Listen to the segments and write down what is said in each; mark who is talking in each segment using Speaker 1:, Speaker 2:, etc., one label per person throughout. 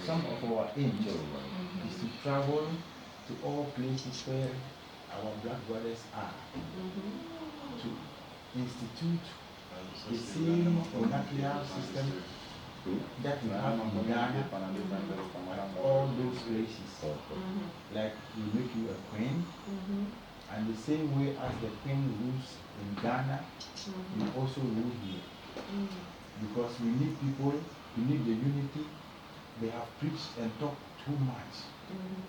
Speaker 1: some of our aim is to travel to all places where our black brothers are, to institute the same vernacular system that we have in Ghana and all those places. Like we make you a queen, and the same way as the queen rules in Ghana, we also rule here. Because we need people, we need the unity. They have preached and talked too much,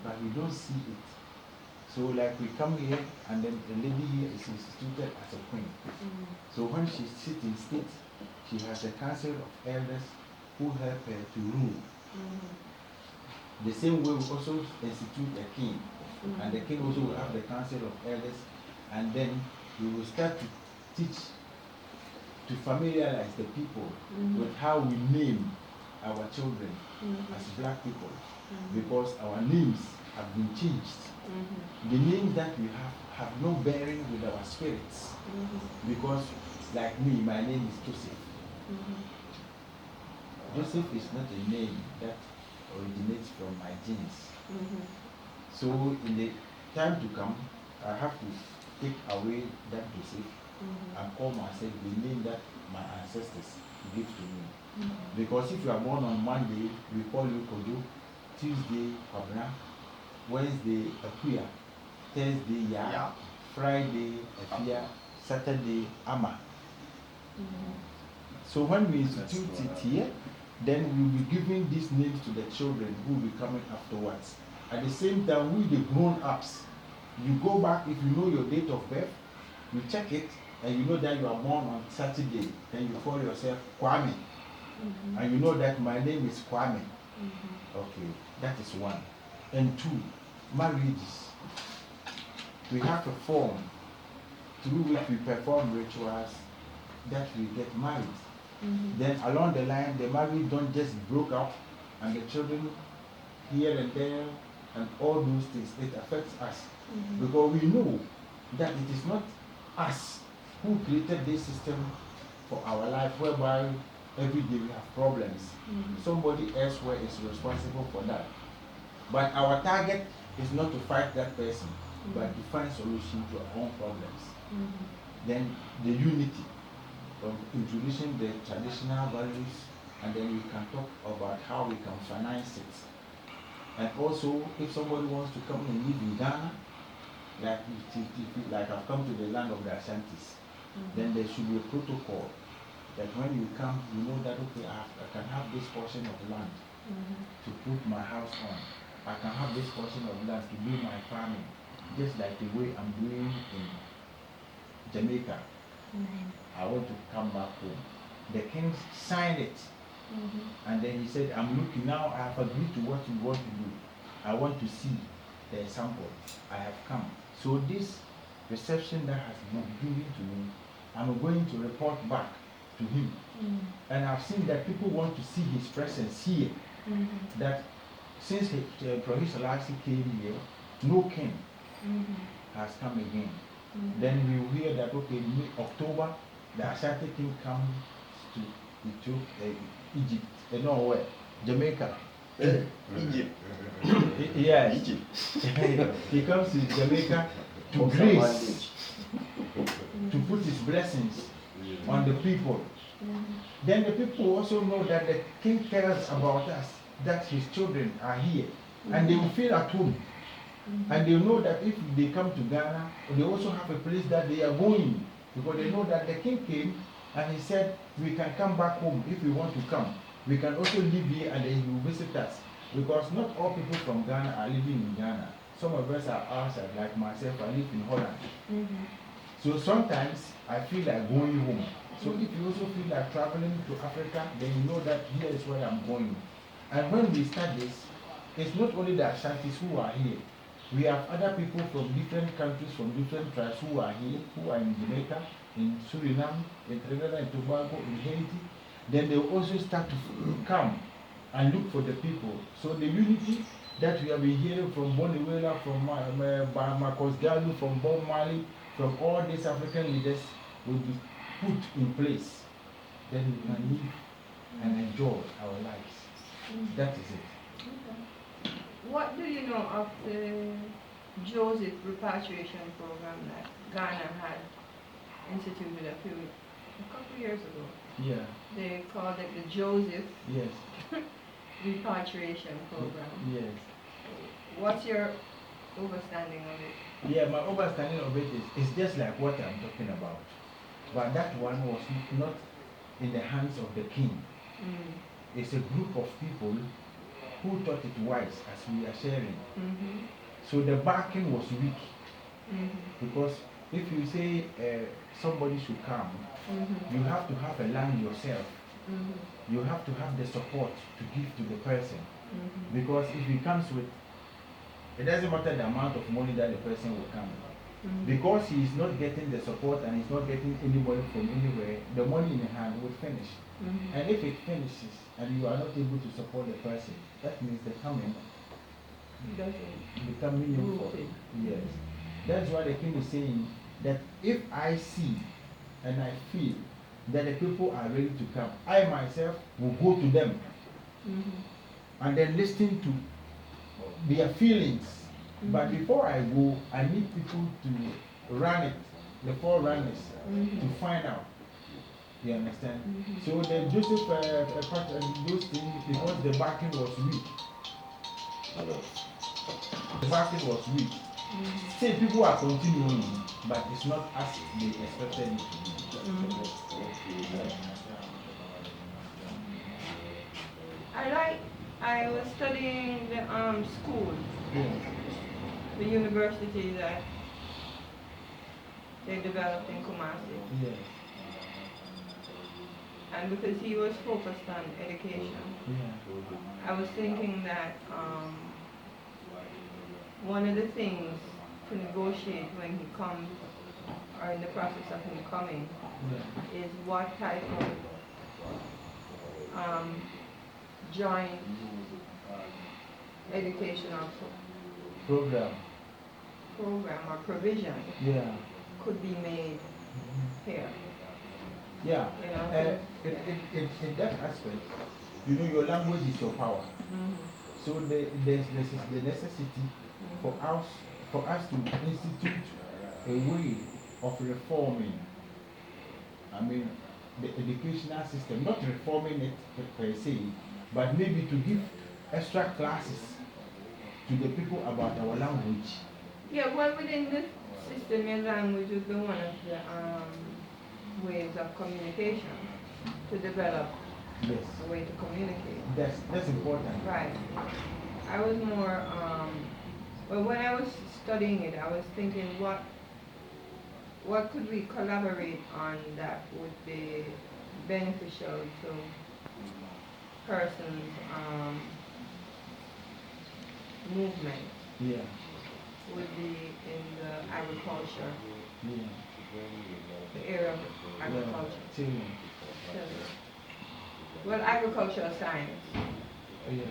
Speaker 1: but we don't see it. So like we come here, and then a lady here is instituted as a queen. So when she sits in state, she has a council of elders who help her to rule. The same way we also institute a king, and the king also will have the council of elders, and then we will start to teach, to familiarize the people with how we name our children as black people, because our names have been changed. The names that we have no bearing with our spirits, because like me, my name is Joseph. Joseph is not a name that originates from my genes. So in the time to come, I have to take away that Joseph and call myself the name that my ancestors gave to me. Because if you are born on Monday, we call you Kojo, Tuesday, Kwabena, Wednesday, Akuya, Thursday, Ya, Friday, Afia, Saturday, Ama. So when we institute it here, then we will be giving these names to the children who will be coming afterwards. At the same time, we the grown-ups, you go back, if you know your date of birth, you check it, and you know that you are born on Saturday, then you call yourself Kwame. And you know that my name is Kwame. Okay, that is one. And two, marriages. We have a form through which we perform rituals that we get married. Then along the line, the marriage don't just broke up, and the children here and there, and all those things, it affects us. Because we know that it is not us who created this system for our life, whereby every day we have problems. Somebody elsewhere is responsible for that. But our target is not to fight that person, but to find solution to our own problems. Then the unity of introducing the traditional values, and then we can talk about how we can finance it. And also, if somebody wants to come and live in Ghana, like I've come to the land of the Ashantis, then there should be a protocol that when you come, you know that, okay, I can have this portion of land to put my house on. I can have this portion of land to do my farming, just like the way I'm doing in Jamaica. I want to come back home. The king signed it, and then he said, I'm looking now, I have agreed to what you want to do. I want to see the sample. I have come. So this reception that has been given to me, I'm going to report back to him. And I've seen that people want to see his presence here. That since Prophet Selassie came here, no king has come again. Then we will hear that, okay, in October, the Ashanti king comes to Egypt, no, where? Jamaica.
Speaker 2: Egypt.
Speaker 1: Yes. Egypt. He comes to Jamaica to grace, to put his blessings on the people. Then the people also know that the king tells about us, that his children are here, and they will feel at home. And they know that if they come to Ghana, they also have a place that they are going, because they know that the king came and he said, we can come back home if we want to come. We can also live here and then he will visit us. Because not all people from Ghana are living in Ghana. Some of us are outside, like myself, I live in Holland. So sometimes I feel like going home. So if you also feel like traveling to Africa, then you know that here is where I'm going. And when we start this, it's not only the Ashantis who are here. We have other people from different countries, from different tribes who are here, who are in Jamaica, in Suriname, in Trinidad and Tobago, in Haiti. Then they will also start to come and look for the people. So the unity that we have been hearing from Boniwela, from Marcos Garvey, from Bob Marley, from all these African leaders will be put in place. Then we can live and enjoy our lives. That is it.
Speaker 2: Okay. What do you know of the Joseph Repatriation program that Ghana had instituted a couple years ago?
Speaker 1: Yeah.
Speaker 2: They called it the Joseph
Speaker 1: Yes.
Speaker 2: Repatriation program.
Speaker 1: Yes.
Speaker 2: What's your understanding of it?
Speaker 1: Yeah, my understanding of it is just like what I'm talking about. But that one was not in the hands of the king. It's a group of people who thought it wise as we are sharing. So the backing was weak. Because if you say somebody should come, you have to have a land yourself. You have to have the support to give to the person. Because if he comes with, it doesn't matter the amount of money that the person will come. Because he is not getting the support and he's not getting any money from anywhere, the money in hand will finish. And if it finishes and you are not able to support the person, that means the coming become meaningful. Yes. That's why the king is saying that if I see and I feel that the people are ready to come, I myself will go to them and then listen to their feelings. But before I go, I need people to run it, the forerunners, to find out. You understand? So the Joseph, those things, because the backing was weak. The backing was weak. Say people are continuing, but it's not as they expected it to be.
Speaker 2: I was studying the school, the university that they developed in Kumasi.
Speaker 1: Yes.
Speaker 2: And because he was focused on education, I was thinking that one of the things to negotiate when he comes, or in the process of him coming, is what type of joint educational
Speaker 1: program
Speaker 2: or provision could be made here.
Speaker 1: Yeah.
Speaker 2: You know,
Speaker 1: in that aspect, you know, your language is your power. So there's the necessity for us to institute a way of reforming, I mean, the educational system, not reforming it per se, but maybe to give extra classes to the people about our language.
Speaker 2: Yeah, well, within the system, your language would be one of the ways of communication to develop a way to communicate.
Speaker 1: That's important.
Speaker 2: Right. I was more, well, when I was studying it, I was thinking what could we collaborate on that would be beneficial to persons' movement.
Speaker 1: Yeah.
Speaker 2: Would be in the agriculture.
Speaker 1: Yeah.
Speaker 2: The area of agriculture.
Speaker 1: Yeah.
Speaker 2: Well, agricultural science.
Speaker 1: Yeah.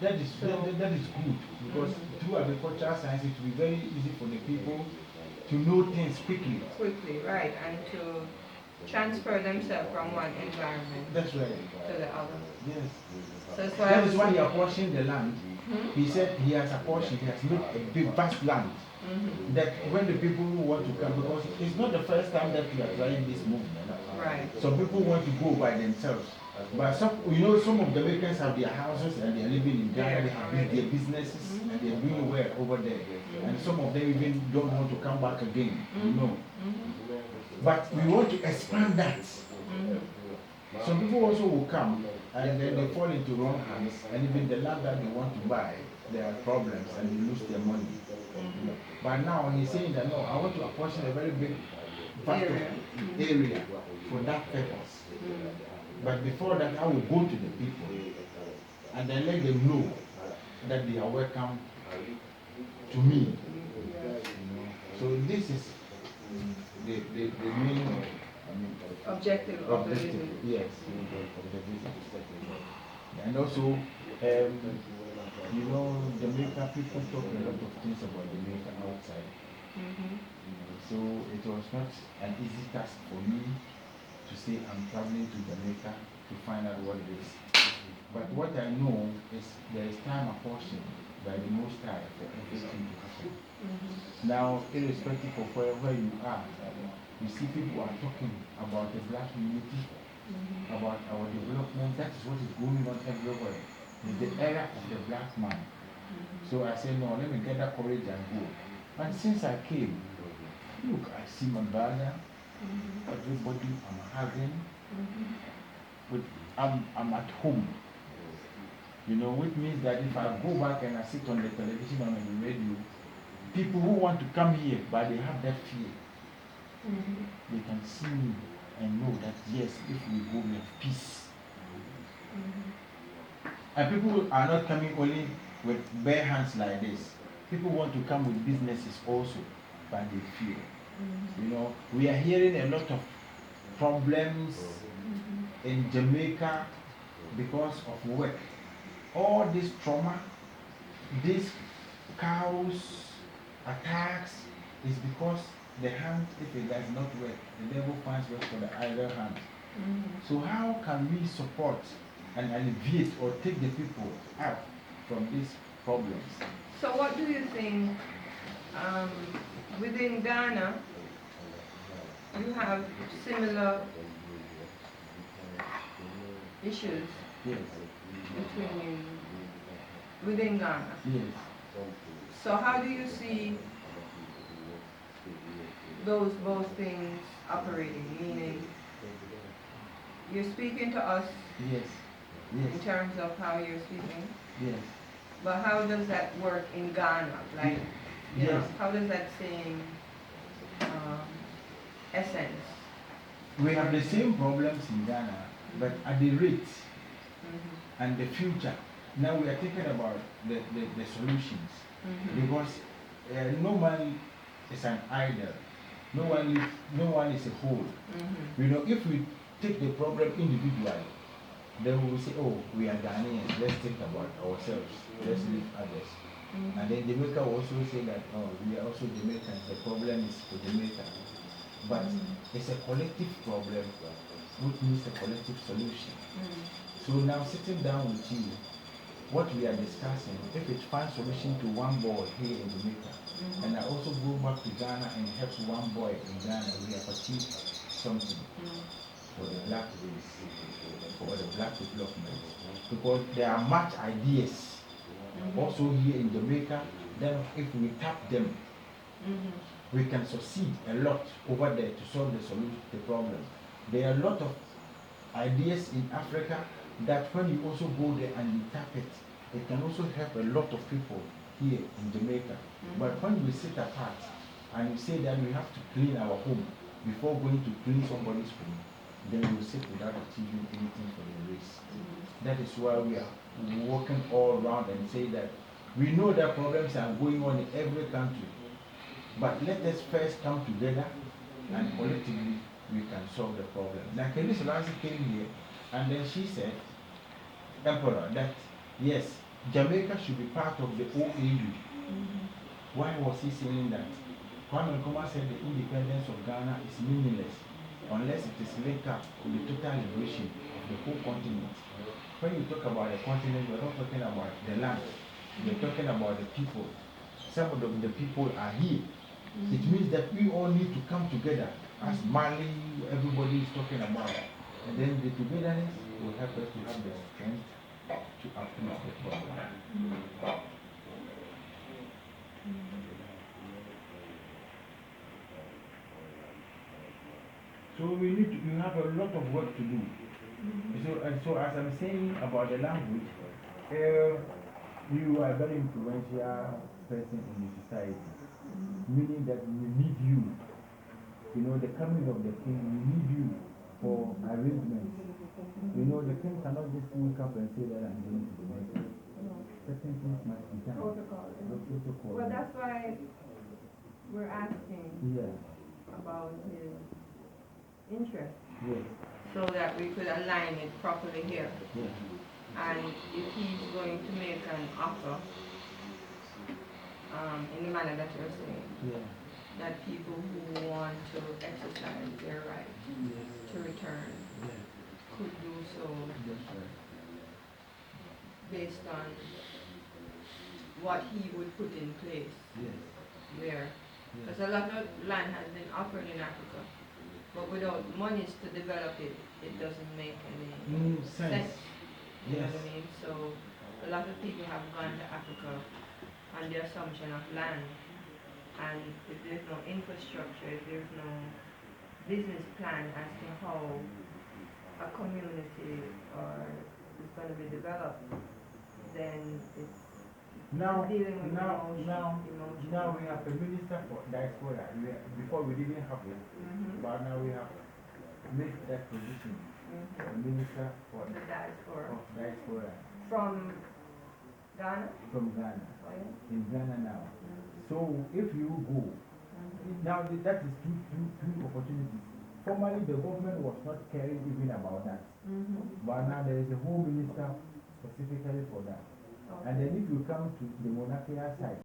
Speaker 1: That is good, because through agricultural science it will be very easy for the people to know things quickly.
Speaker 2: Quickly, right, and to transfer themselves from one environment
Speaker 1: to
Speaker 2: the other.
Speaker 1: Yes.
Speaker 2: So
Speaker 1: that is why he apportioned the land. He said he has apportioned, he has made a big vast land. That when the people want to come, because it's not the first time that we are trying this movement.
Speaker 2: Right.
Speaker 1: Some people want to go by themselves. But some, you know, some of the Americans have their houses and they are living in Ghana, they have their businesses and they are doing well over there. And some of them even don't want to come back again, you know. But we want to expand that. Some people also will come and then they fall into wrong hands, and even the land that they want to buy, there are problems and they lose their money. But now he's saying that no, I want to apportion a very big area for that purpose. But before that, I will go to the people and then let them know that they are welcome to me. So this is the main
Speaker 2: objective of the visit.
Speaker 1: Yes, of the visit. And also, you know, Jamaica, people talk a lot of things about Jamaica outside. So it was not an easy task for me to say I'm traveling to Jamaica to find out what it is. But what I know is there is time apportioned by the Most High for everything to happen. Now, irrespective of where you are, you see people are talking about the black unity, about our development. That is what is going on everywhere. It's the era of the black man. So I said, no, let me get that courage and go. And since I came, look, I see my brother, everybody I'm having, I'm at home. You know, which means that if I go back and I sit on the television or on the radio, people who want to come here, but they have that fear. They can see me and know that yes, if we go, we have peace. And people are not coming only with bare hands like this. People want to come with businesses also, but they fear. You know, we are hearing a lot of problems in Jamaica because of work. All this trauma, these cows attacks is because the hand, if it does not work, the devil finds work for the other hand. So how can we support and alleviate or take the people out from these problems?
Speaker 2: So what do you think within Ghana you have similar issues?
Speaker 1: Yes.
Speaker 2: Within Ghana?
Speaker 1: Yes.
Speaker 2: So how do you see both things operating? Meaning, you're speaking to us
Speaker 1: Yes. Yes.
Speaker 2: in terms of how you're speaking.
Speaker 1: Yes.
Speaker 2: But how does that work in Ghana? Like, you know, how does that same essence?
Speaker 1: We have the same problems in Ghana, but at the rate and the future. Now we are thinking about the solutions. Because no man is an idol. No one is a whole. You know, if we take the problem individually, then we will say, oh, we are Ghanaians, let's think about ourselves, let's leave others. And then Jamaica will also say that, oh, we are also Jamaicans, the problem is for Jamaica. But it's a collective problem, which needs a collective solution. So now sitting down with you, what we are discussing, if it finds solution to one boy here in Jamaica, and I also go back to Ghana and helps one boy in Ghana, we have achieved something for the black race, for the black development. Because there are much ideas also here in Jamaica, then if we tap them, we can succeed a lot over there to solve the problem. There are a lot of ideas in Africa that when you also go there and you tap it, it can also help a lot of people here in Jamaica. But when we sit apart and we say that we have to clean our home before going to clean somebody's home, then we will sit without achieving anything for the race. That is why we are working all around and say that we know that problems are going on in every country, but let us first come together and collectively we can solve the problem. Like Elisa Lassie came here and then she said, Emperor, that yes, Jamaica should be part of the OAU. Why was he saying that? Kwame Nkrumah said the independence of Ghana is meaningless unless it is linked up with the total liberation of the whole continent. When you talk about the continent, we're not talking about the land. We're talking about the people. Some of the people are here. It means that we all need to come together as Mali, everybody is talking about. And then the togetherness will help us to have the strength to uproot the problem. So we have a lot of work to do. So as I'm saying about the language, you are a very influential person in the society, meaning that we need you. You know, the coming of the king, we need you for arrangements. You know, the king cannot just wake up and say that I'm going to Jamaica. Certain things must be done.
Speaker 2: Protocol. Well, that's why we're asking about his interest.
Speaker 1: Yes.
Speaker 2: So that we could align it properly here.
Speaker 1: Yes.
Speaker 2: And if he's going to make an offer in the manner that you're saying, that people who want to exercise their right to return could do so based on what he would put in place
Speaker 1: Yes.
Speaker 2: there.
Speaker 1: Yes.
Speaker 2: Because a lot of land has been offered in Africa, but without monies to develop it, it doesn't make any sense. You know
Speaker 1: Yes.
Speaker 2: what I mean? So a lot of people have gone to Africa on the assumption of land, and if there's no infrastructure, if there's no business plan as to how a community is going to be developed, then it's
Speaker 1: Now,
Speaker 2: dealing with
Speaker 1: now,
Speaker 2: emotion.
Speaker 1: now we have a minister for diaspora. Before we didn't have it, but now we have made that position. A minister for
Speaker 2: The diaspora.
Speaker 1: diaspora.
Speaker 2: From Ghana?
Speaker 1: From Ghana.
Speaker 2: Oh, yeah?
Speaker 1: In Ghana now. So if you go, now that is two opportunities. Formerly the government was not caring even about that. But now there is a whole minister specifically for that.
Speaker 2: Okay.
Speaker 1: And then if you come to the monarchical side,